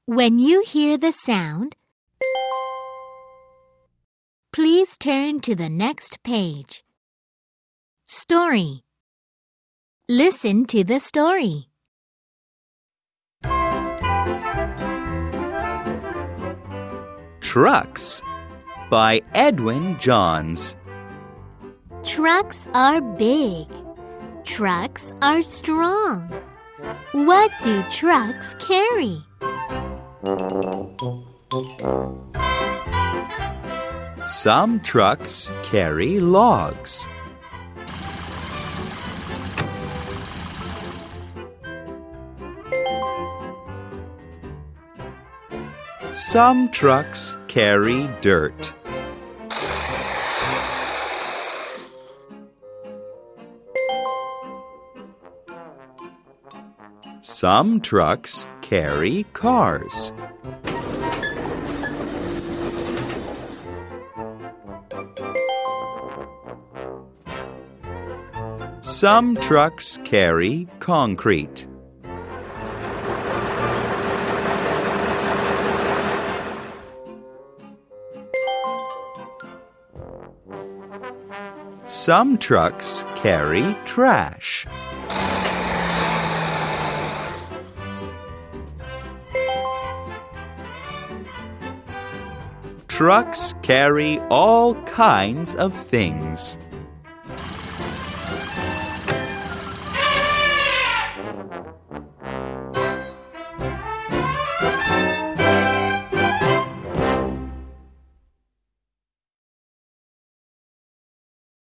When you hear the sound, please turn to the next page. Story. Listen to the story. Trucks by Edwin Johns. Trucks are big. Trucks are strong. What do trucks carry? Some trucks carry logs. Some trucks carry dirt. Some trucks carry cars. Some trucks carry concrete. Some trucks carry trash. Trucks carry all kinds of things.